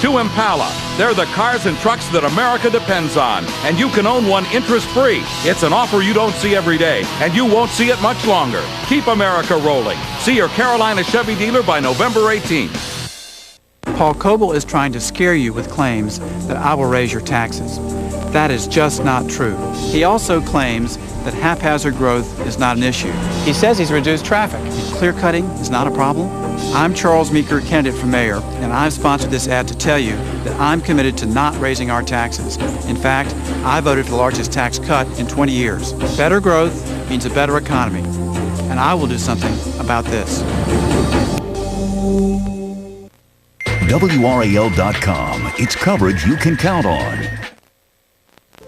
to Impala. They're the cars and trucks that America depends on, and you can own one interest-free. It's an offer you don't see every day, and you won't see it much longer. Keep America rolling. See your Carolina Chevy dealer by November 18th. Paul Coble is trying to scare you with claims that I will raise your taxes. That is just not true. He also claims that haphazard growth is not an issue. He says he's reduced traffic. Clear-cutting is not a problem. I'm Charles Meeker, candidate for mayor, and I've sponsored this ad to tell you that I'm committed to not raising our taxes. In fact, I voted for the largest tax cut in 20 years. Better growth means a better economy, and I will do something about this. WRAL.com. It's coverage you can count on.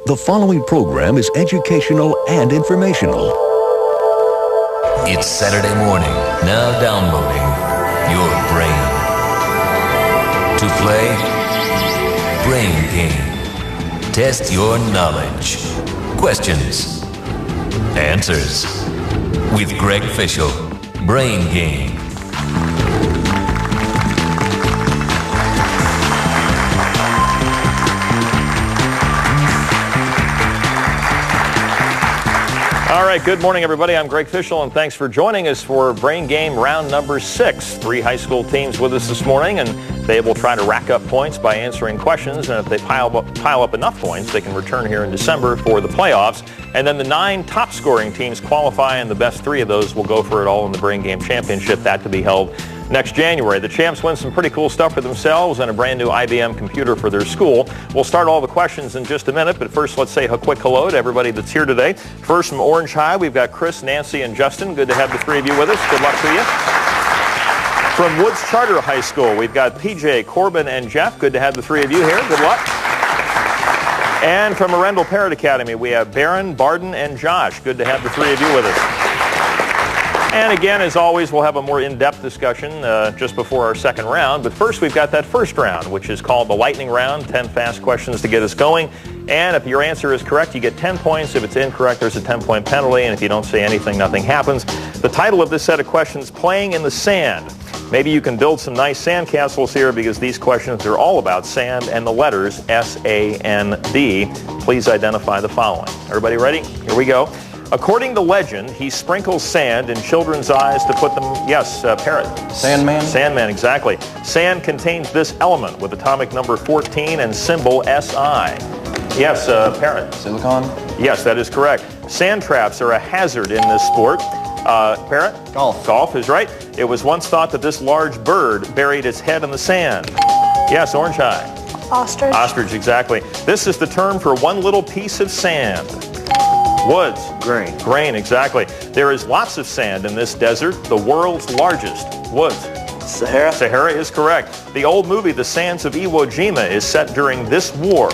The following program is educational and informational. It's Saturday morning. Now downloading your brain. To play, Brain Game. Test your knowledge. Questions. Answers. With Greg Fischel. Brain Game. All right, good morning, everybody. I'm Greg Fischel, and thanks for joining us for Brain Game round number 6. 3 high school teams with us this morning, and they will try to rack up points by answering questions, and if they pile up enough points, they can return here in December for the playoffs. And then the 9 top-scoring teams qualify, and the best 3 of those will go for it all in the Brain Game Championship, that to be held next January. The champs win some pretty cool stuff for themselves and a brand new IBM computer for their school. We'll start all the questions in just a minute, but first let's say a quick hello to everybody that's here today. First from Orange High, we've got Chris, Nancy, and Justin. Good to have the 3 of you with us. Good luck to you. From Woods Charter High School, we've got PJ, Corbin, and Jeff. Good to have the 3 of you here. Good luck. And from Arundel Parrott Academy, we have Barron, Barden, and Josh. Good to have the 3 of you with us. And again, as always, we'll have a more in-depth discussion just before our second round. But first, we've got that first round, which is called the lightning round. 10 fast questions to get us going. And if your answer is correct, you get 10 points. If it's incorrect, there's a 10-point penalty. And if you don't say anything, nothing happens. The title of this set of questions, Playing in the Sand. Maybe you can build some nice sand castles here because these questions are all about sand and the letters S-A-N-D. Please identify the following. Everybody ready? Here we go. According to legend, he sprinkles sand in children's eyes to put them, yes, Parrot. Sandman? Sandman, exactly. Sand contains this element with atomic number 14 and symbol SI. Yes, Parrot. Silicon? Yes, that is correct. Sand traps are a hazard in this sport. Parrot? Golf. Golf is right. It was once thought that this large bird buried its head in the sand. Yes, Orange High. Ostrich. Ostrich, exactly. This is the term for one little piece of sand. Woods. Grain. Grain, exactly. There is lots of sand in this desert, the world's largest. Woods. Sahara. Sahara is correct. The old movie, The Sands of Iwo Jima, is set during this war.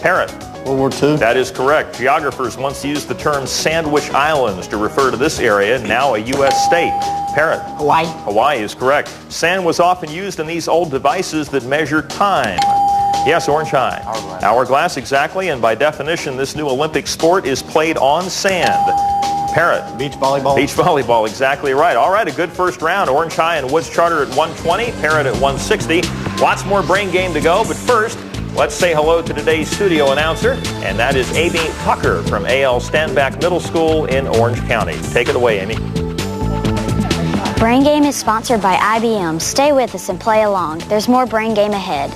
Parrot. World War II. That is correct. Geographers once used the term Sandwich Islands to refer to this area, now a U.S. state. Parrot. Hawaii. Hawaii is correct. Sand was often used in these old devices that measure time. Yes, Orange High. Hourglass. Hourglass, exactly. And by definition, this new Olympic sport is played on sand. Parrot. Beach volleyball. Beach volleyball, exactly right. All right, a good first round. Orange High and Woods Charter at 120, Parrot at 160. Lots more Brain Game to go, but first, let's say hello to today's studio announcer, and that is Amy Tucker from A.L. Standback Middle School in Orange County. Take it away, Amy. Brain Game is sponsored by IBM. Stay with us and play along. There's more Brain Game ahead.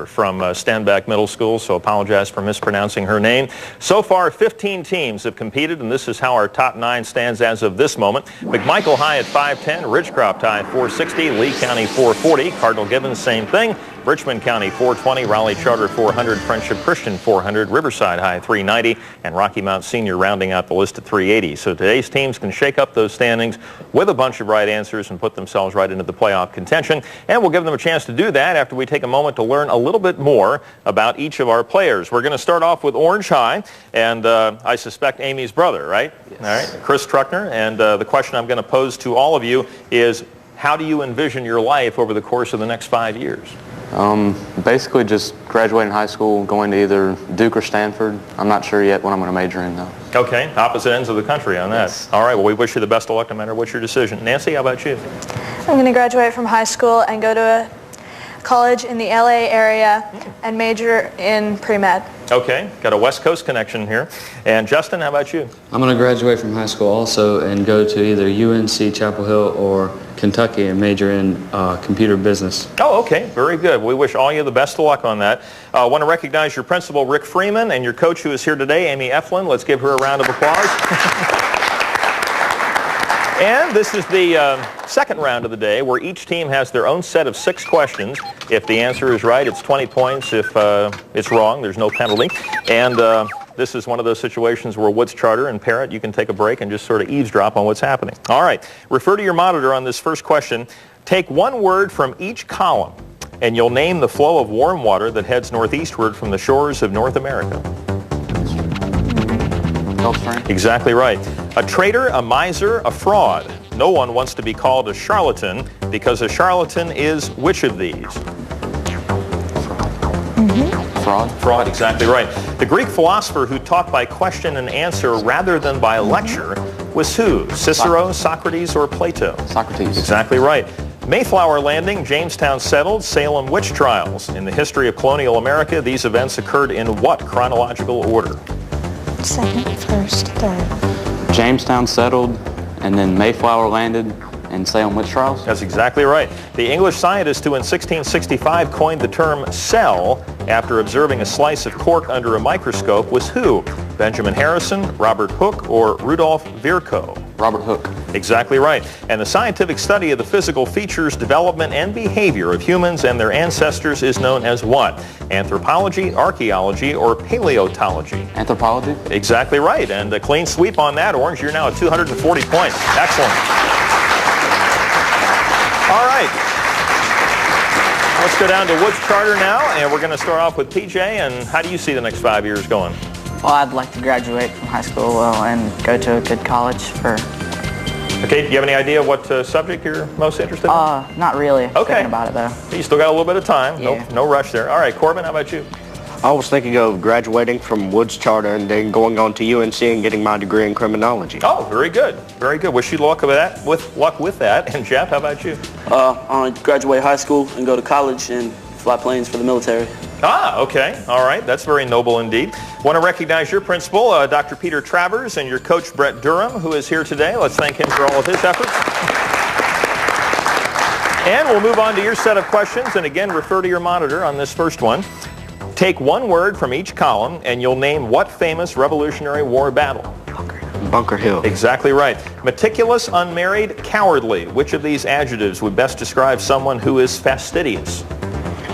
From Standback Middle School, so apologize for mispronouncing her name. So far, 15 teams have competed, and this is how our top 9 stands as of this moment. McMichael High at 510, Ridgecroft High 460, Lee County 440, Cardinal Gibbons same thing, Richmond County 420, Raleigh Charter 400, Friendship Christian 400, Riverside High 390, and Rocky Mount Senior rounding out the list at 380. So today's teams can shake up those standings with a bunch of right answers and put themselves right into the playoff contention. And we'll give them a chance to do that after we take a moment to learn a little bit more about each of our players. We're going to start off with Orange High, and I suspect Amy's brother, right? Yes. All right, Chris Truckner. And the question I'm going to pose to all of you is, how do you envision your life over the course of the next 5 years? Basically just graduating high school, going to either Duke or Stanford. I'm not sure yet what I'm going to major in though. Okay, opposite ends of the country on that. Yes. All right, well, we wish you the best of luck no matter what your decision. Nancy, how about you? I'm going to graduate from high school and go to a college in the LA area and major in pre-med. Okay, got a West Coast connection here. And Justin, how about you? I'm going to graduate from high school also and go to either UNC Chapel Hill or Kentucky and major in computer business. Oh, okay, very good. We wish all you the best of luck on that. I want to recognize your principal, Rick Freeman, and your coach who is here today, Amy Eflin. Let's give her a round of applause. And this is the second round of the day where each team has their own set of 6 questions. If the answer is right, it's 20 points. If it's wrong, there's no penalty. And this is one of those situations where Woods Charter and Parrott, you can take a break and just sort of eavesdrop on what's happening. All right, refer to your monitor on this first question. Take one word from each column, and you'll name the flow of warm water that heads northeastward from the shores of North America. Gulf Stream. Exactly right. A traitor, a miser, a fraud. No one wants to be called a charlatan because a charlatan is which of these? Fraud. Fraud, exactly right. The Greek philosopher who taught by question and answer rather than by lecture was who? Cicero, Socrates, or Plato? Socrates. Exactly right. Mayflower landing, Jamestown settled, Salem witch trials. In the history of colonial America, these events occurred in what chronological order? Second, first, third. Jamestown settled, and then Mayflower landed, and Salem witch trials. That's exactly right. The English scientist who in 1665 coined the term cell after observing a slice of cork under a microscope was who? Benjamin Harrison, Robert Hooke, or Rudolf Virchow? Robert Hooke. Exactly right. And the scientific study of the physical features, development, and behavior of humans and their ancestors is known as what? Anthropology, archaeology, or paleontology? Anthropology. Exactly right. And a clean sweep on that, Orange. You're now at 240 points. Excellent. All right. Let's go down to Woods Charter now, and we're going to start off with PJ. And how do you see the next 5 years going? Well, I'd like to graduate from high school and go to a good college for... Okay, do you have any idea what subject you're most interested in? Not really. Okay. Thinking about it, though. You still got a little bit of time. Yeah. No rush there. All right, Corbin, how about you? I was thinking of graduating from Woods Charter and then going on to UNC and getting my degree in criminology. Oh, very good. Very good. Wish you luck with that. And Jeff, how about you? I want to graduate high school and go to college and fly planes for the military. Ah, okay. All right. That's very noble indeed. Want to recognize your principal, Dr. Peter Travers, and your coach, Brett Durham, who is here today. Let's thank him for all of his efforts. And we'll move on to your set of questions. And again, refer to your monitor on this first one. Take one word from each column, and you'll name what famous Revolutionary War battle? Bunker Hill. Exactly right. Meticulous, unmarried, cowardly. Which of these adjectives would best describe someone who is fastidious?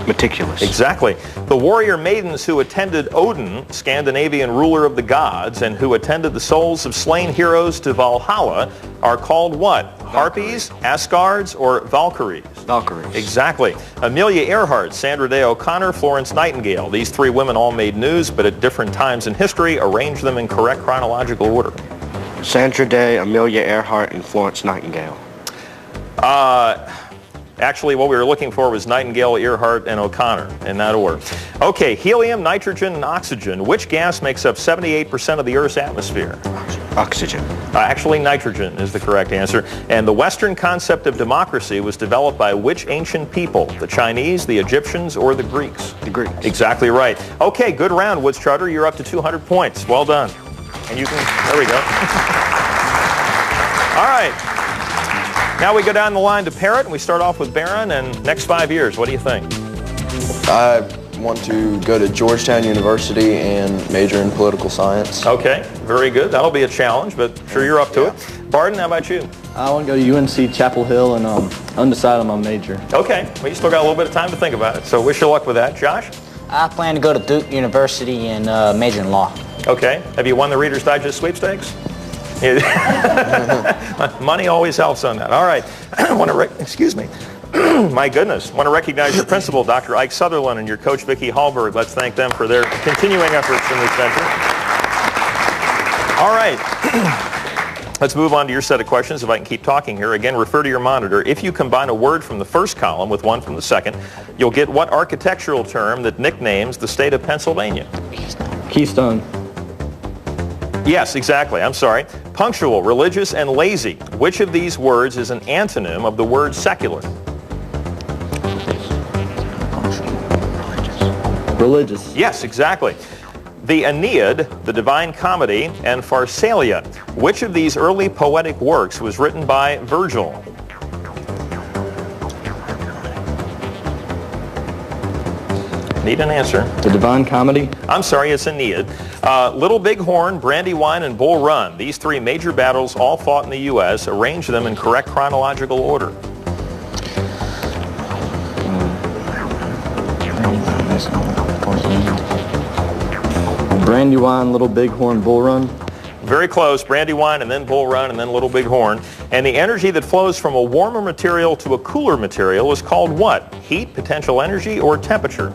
Meticulous. Exactly. The warrior maidens who attended Odin, Scandinavian ruler of the gods, and who attended the souls of slain heroes to Valhalla are called what? Harpies, Asgards, or Valkyries? Valkyries. Exactly. Amelia Earhart, Sandra Day O'Connor, Florence Nightingale. These 3 women all made news, but at different times in history. Arrange them in correct chronological order. Sandra Day, Amelia Earhart, and Florence Nightingale. Actually, what we were looking for was Nightingale, Earhart, and O'Connor, in that order. Okay, helium, nitrogen, and oxygen. Which gas makes up 78% of the Earth's atmosphere? Oxygen. Actually, nitrogen is the correct answer. And the Western concept of democracy was developed by which ancient people? The Chinese, the Egyptians, or the Greeks? The Greeks. Exactly right. Okay, good round, Woods Charter. You're up to 200 points. Well done. And you can, there we go. All right. Now we go down the line to Parrott, and we start off with Barron. And next 5 years, what do you think? I want to go to Georgetown University and major in political science. Okay, very good. That'll be a challenge, but sure you're up to it. Barden, how about you? I want to go to UNC Chapel Hill and undecided on my major. Okay, well you still got a little bit of time to think about it, so wish you luck with that. Josh? I plan to go to Duke University and major in law. Okay, have you won the Reader's Digest sweepstakes? Money always helps on that. All right, excuse me. My goodness. Want to recognize your principal, Dr. Ike Sutherland, and your coach, Vicki Hallberg. Let's thank them for their continuing efforts in this venture. All right. Let's move on to your set of questions, if I can keep talking here. Again, refer to your monitor. If you combine a word from the first column with one from the second, you'll get what architectural term that nicknames the state of Pennsylvania? Keystone. Yes, exactly. I'm sorry. Punctual, religious, and lazy. Which of these words is an antonym of the word secular? Religious. Yes, exactly. The Aeneid, the Divine Comedy, and Pharsalia. Which of these early poetic works was written by Virgil? Need an answer. The Divine Comedy? I'm sorry, it's Aeneid. Little Big Horn, Brandywine, and Bull Run. These three major battles, all fought in the U.S. Arrange them in correct chronological order. Brandywine, Little Big Horn, Bull Run? Very close. Brandywine, and then Bull Run, and then Little Big Horn. And the energy that flows from a warmer material to a cooler material is called what? Heat, potential energy, or temperature?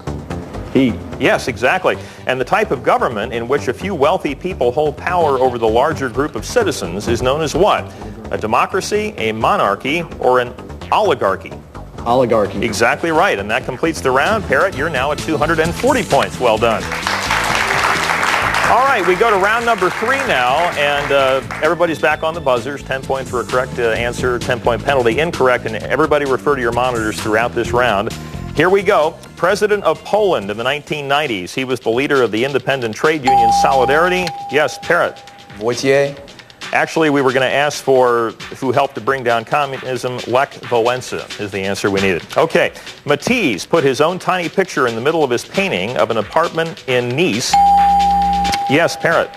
Heat. Yes, exactly. And the type of government in which a few wealthy people hold power over the larger group of citizens is known as what? A democracy, a monarchy, or an oligarchy? Oligarchy. Exactly right. And that completes the round. Parrott, you're now at 240 points. Well done. All right, we go to round number 3 now, and everybody's back on the buzzers. 10 points for a correct answer, 10-point penalty incorrect, and everybody refer to your monitors throughout this round. Here we go. President of Poland in the 1990s. He was the leader of the independent trade union Solidarity. Yes, Parrott. Wojciech. Actually, we were going to ask for who helped to bring down communism. Lech Walesa is the answer we needed. Okay. Matisse put his own tiny picture in the middle of his painting of an apartment in Nice. Yes, Parrott.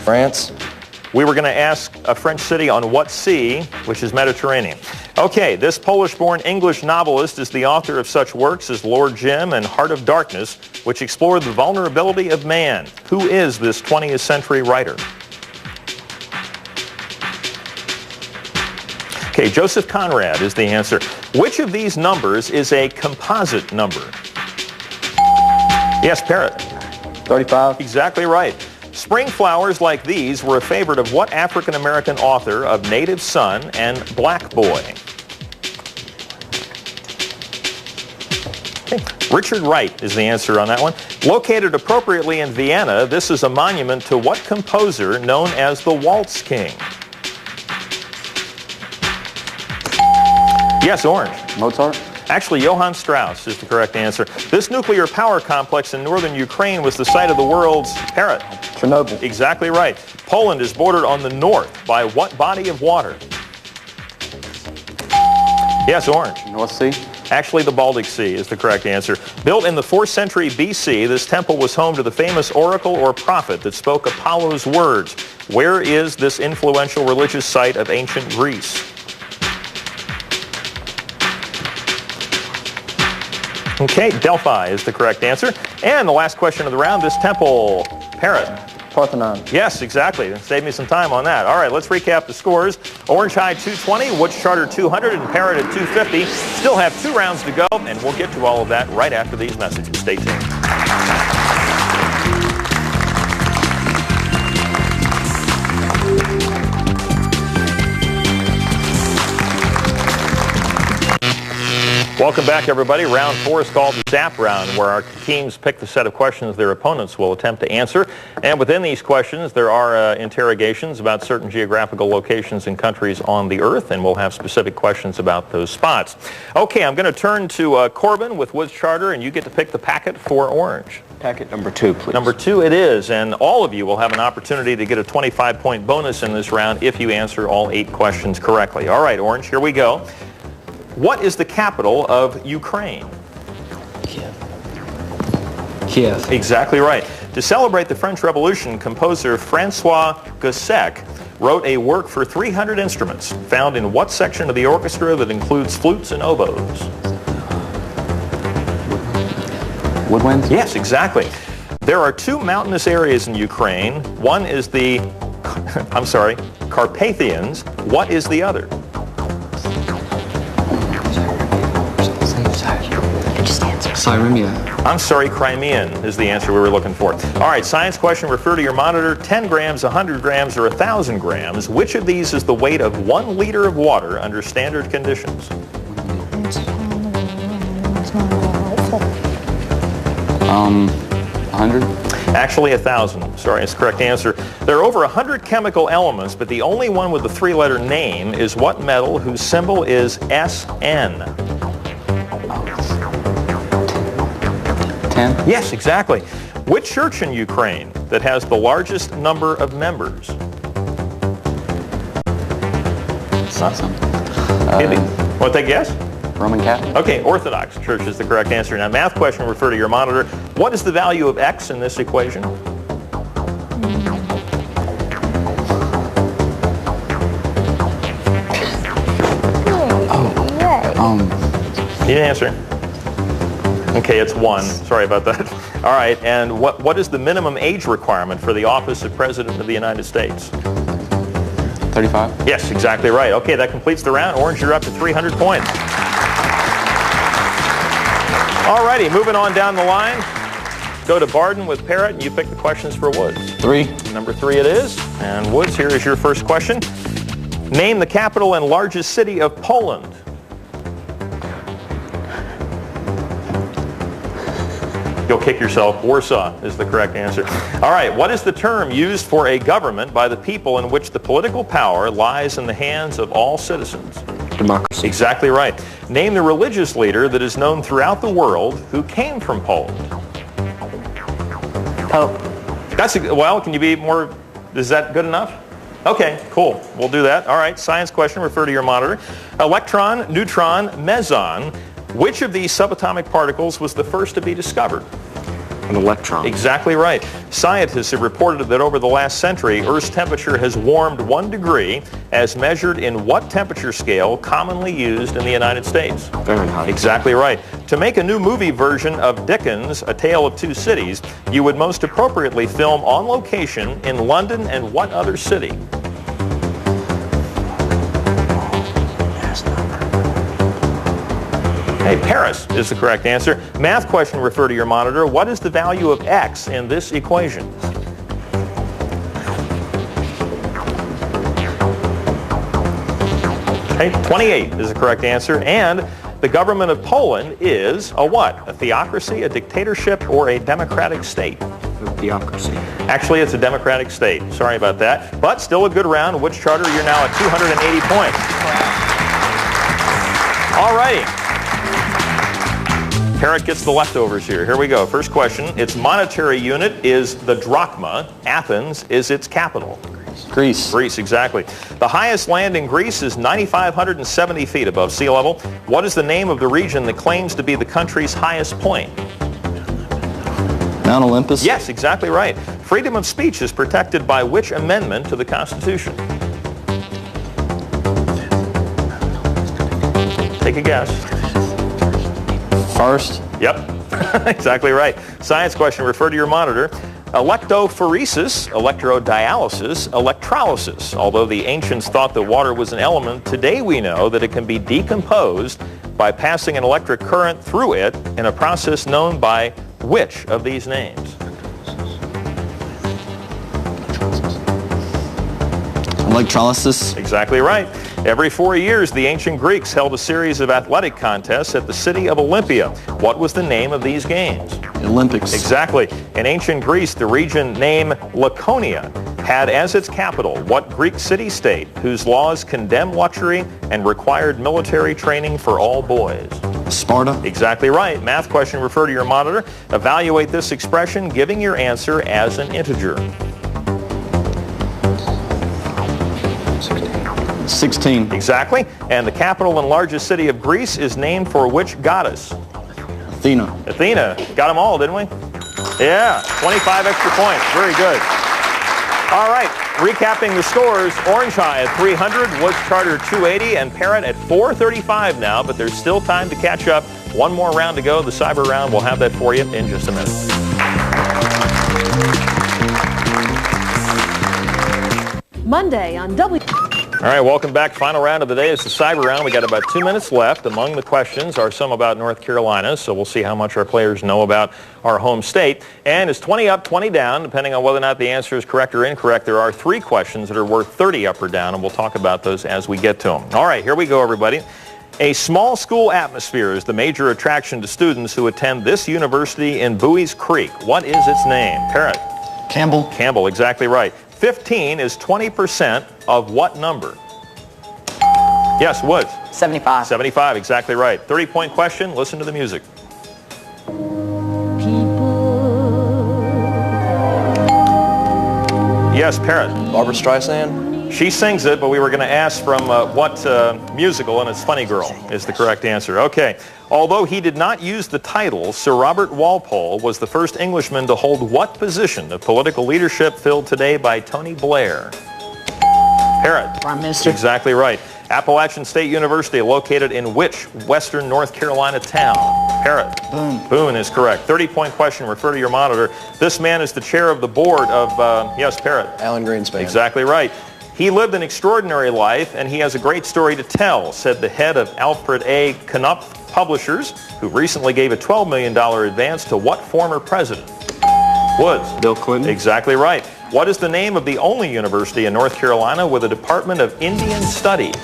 France. We were going to ask a French city on what sea, which is Mediterranean. Okay, this Polish-born English novelist is the author of such works as Lord Jim and Heart of Darkness, which explore the vulnerability of man. Who is this 20th century writer? Okay, Joseph Conrad is the answer. Which of these numbers is a composite number? Yes, Parrott. 35. Exactly right. Spring flowers like these were a favorite of what African-American author of Native Son and Black Boy? Okay. Richard Wright is the answer on that one. Located appropriately in Vienna, this is a monument to what composer known as the Waltz King? Yes, Orange. Mozart. Actually, Johann Strauss is the correct answer. This nuclear power complex in northern Ukraine was the site of the world's Parrott. Chernobyl. Exactly right. Poland is bordered on the north by what body of water? Yes, Orange. North Sea. Actually, the Baltic Sea is the correct answer. Built in the 4th century BC, this temple was home to the famous oracle or prophet that spoke Apollo's words. Where is this influential religious site of ancient Greece? Okay, Delphi is the correct answer. And the last question of the round, this temple, Parrott. Parthenon. Yes, exactly. Save me some time on that. All right, let's recap the scores. Orange High 220, Woods Charter 200, and Parrott at 250. Still have 2 rounds to go, and we'll get to all of that right after these messages. Stay tuned. Welcome back, everybody. Round 4 is called the Zap Round, where our teams pick the set of questions their opponents will attempt to answer. And within these questions, there are interrogations about certain geographical locations and countries on the Earth, and we'll have specific questions about those spots. Okay, I'm going to turn to Corbin with Woods Charter, and you get to pick the packet for Orange. Packet number 2, please. Number 2 it is, and all of you will have an opportunity to get a 25-point bonus in this round if you answer all 8 questions correctly. All right, Orange, here we go. What is the capital of Ukraine? Kiev. Exactly right. To celebrate the French Revolution, composer Francois Gossec wrote a work for 300 instruments, found in what section of the orchestra that includes flutes and oboes? Woodwinds? Yes, exactly. There are 2 mountainous areas in Ukraine. One is the, Carpathians. What is the other? Crimea. I'm sorry, Crimean is the answer we were looking for. All right, science question, refer to your monitor. 10 grams, 100 grams, or 1,000 grams. Which of these is the weight of 1 liter of water under standard conditions? 100? Actually, 1,000. Sorry, it's the correct answer. There are over 100 chemical elements, but the only one with a three-letter name is what metal whose symbol is SN? 10? Yes, exactly. Which church in Ukraine that has the largest number of members? Want to take a guess? Roman Catholic? Okay, Orthodox Church is the correct answer. Now, math question, refer to your monitor. What is the value of x in this equation? You didn't answer. Okay, it's 1. Sorry about that. All right, and what is the minimum age requirement for the office of President of the United States? 35? Yes, exactly right. Okay, that completes the round. Orange, you're up to 300 points. All righty, moving on down the line. Go to Barden with Parrott, and you pick the questions for Woods. 3. Number 3 it is. And Woods, here is your first question. Name the capital and largest city of Poland. You'll kick yourself. Warsaw is the correct answer. All right, what is the term used for a government by the people in which the political power lies in the hands of all citizens? Democracy. Exactly right. Name the religious leader that is known throughout the world who came from Poland. Pope. Well, can you be more, is that good enough? Okay, cool. We'll do that. All right, science question, refer to your monitor. Electron, neutron, meson. Which of these subatomic particles was the first to be discovered? An electron. Exactly right. Scientists have reported that over the last century, Earth's temperature has warmed 1 degree as measured in what temperature scale commonly used in the United States? Fahrenheit. Exactly right. To make a new movie version of Dickens' A Tale of Two Cities, you would most appropriately film on location in London and what other city? Hey, Paris is the correct answer. Math question, refer to your monitor. What is the value of x in this equation? Okay, 28 is the correct answer. And the government of Poland is a what? A theocracy, a dictatorship, or a democratic state? A theocracy. Actually, it's a democratic state. Sorry about that. But still a good round. Which charter? You're now at 280 points. All righty. Parrott gets the leftovers here. Here we go. First question. Its monetary unit is the drachma. Athens is its capital. Greece. Greece, exactly. The highest land in Greece is 9,570 feet above sea level. What is the name of the region that claims to be the country's highest point? Mount Olympus? Yes, exactly right. Freedom of speech is protected by which amendment to the Constitution? Take a guess. First? Yep, exactly right. Science question, refer to your monitor. Electrophoresis, electrodialysis, electrolysis. Although the ancients thought that water was an element, today we know that it can be decomposed by passing an electric current through it in a process known by which of these names? Electrolysis. Exactly right. Every 4 years, the ancient Greeks held a series of athletic contests at the city of Olympia. What was the name of these games? Olympics. Exactly. In ancient Greece, the region named Laconia had as its capital what Greek city-state whose laws condemned luxury and required military training for all boys? Sparta. Exactly right. Math question, refer to your monitor. Evaluate this expression, giving your answer as an integer. 16. Exactly. And the capital and largest city of Greece is named for which goddess? Athena. Athena. Got them all, didn't we? Yeah. 25 extra points. Very good. All right. Recapping the scores, Orange High at 300, Woods Charter 280, and Parrott at 435 now, but there's still time to catch up. One more round to go. The cyber round, we'll have that for you in just a minute. Monday on W. All right, welcome back. Final round of the day is the cyber round. We got about 2 minutes left. Among the questions are some about North Carolina, so we'll see how much our players know about our home state. And it's 20 up, 20 down, depending on whether or not the answer is correct or incorrect. There are 3 questions that are worth 30 up or down, and we'll talk about those as we get to them. All right, here we go, everybody. A small school atmosphere is the major attraction to students who attend this university in Bowie's Creek. What is its name? Parrot. Campbell. Campbell, exactly right. 15 is 20% of what number? Yes, Woods. 75. 75, exactly right. 30-point question. Listen to the music. Yes, Parrot. Barbra Streisand. She sings it, but we were going to ask from what musical, and it's Funny Girl is the correct answer. Okay. Although he did not use the title, Sir Robert Walpole was the first Englishman to hold what position of political leadership filled today by Tony Blair? Parrot. Prime Minister. Exactly right. Appalachian State University located in which western North Carolina town? Parrot. Boone. Boone is correct. 30-point question. Refer to your monitor. This man is the chair of the board of, yes, Parrot. Alan Greenspan. Exactly right. He lived an extraordinary life, and he has a great story to tell, said the head of Alfred A. Knopf Publishers, who recently gave a $12 million advance to what former president? Woods. Bill Clinton. Exactly right. What is the name of the only university in North Carolina with a Department of Indian Studies?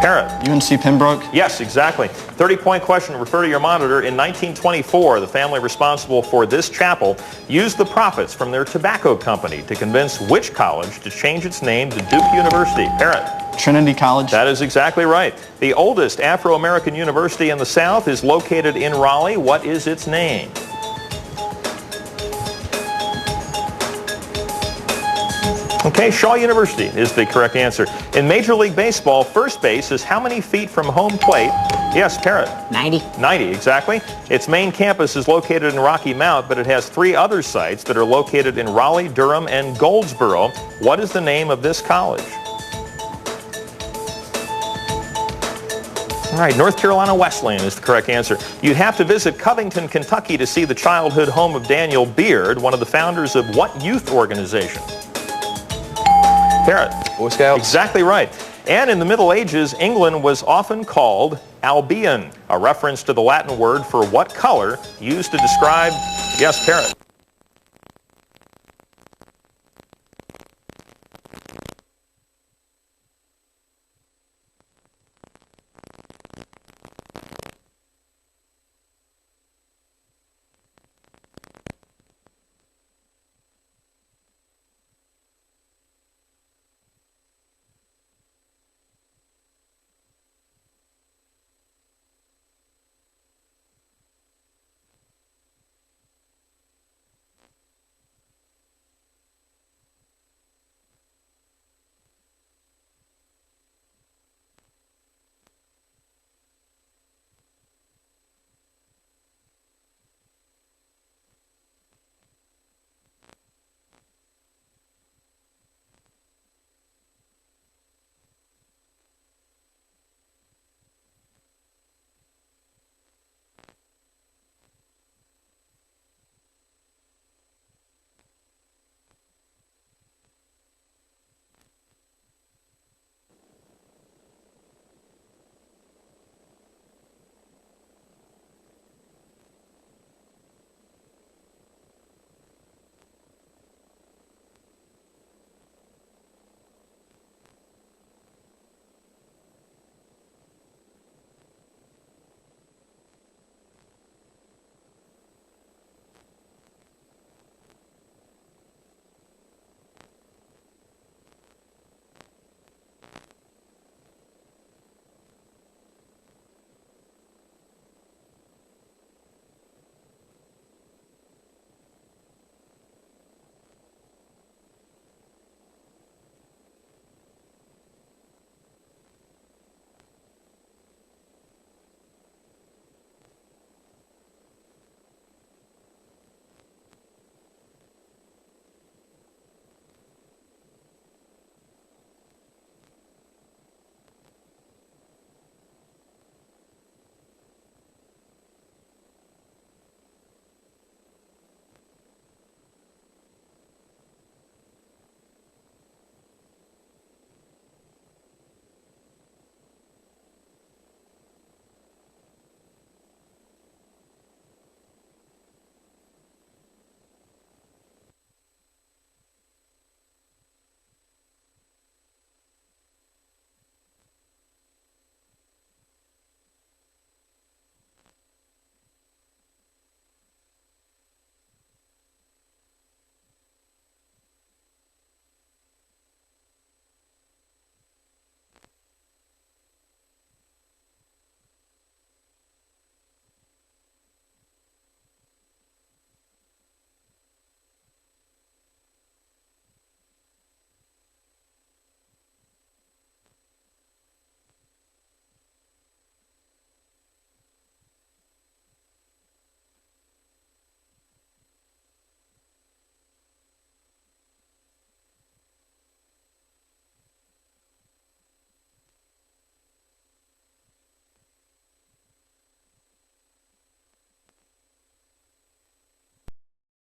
Parrot. UNC Pembroke. Yes, exactly. 30-point question. Refer to your monitor. In 1924, the family responsible for this chapel used the profits from their tobacco company to convince which college to change its name to Duke University? Parrot. Trinity College. That is exactly right. The oldest Afro-American university in the South is located in Raleigh. What is its name? Okay, Shaw University is the correct answer. In Major League Baseball, first base is how many feet from home plate? Yes, Parrot. 90. 90, exactly. Its main campus is located in Rocky Mount, but it has 3 other sites that are located in Raleigh, Durham, and Goldsboro. What is the name of this college? All right, North Carolina Wesleyan is the correct answer. You'd have to visit Covington, Kentucky to see the childhood home of Daniel Beard, one of the founders of what youth organization? Parrot. Boy Scouts. Exactly right. And in the Middle Ages, England was often called Albion, a reference to the Latin word for what color used to describe, yes, Parrot.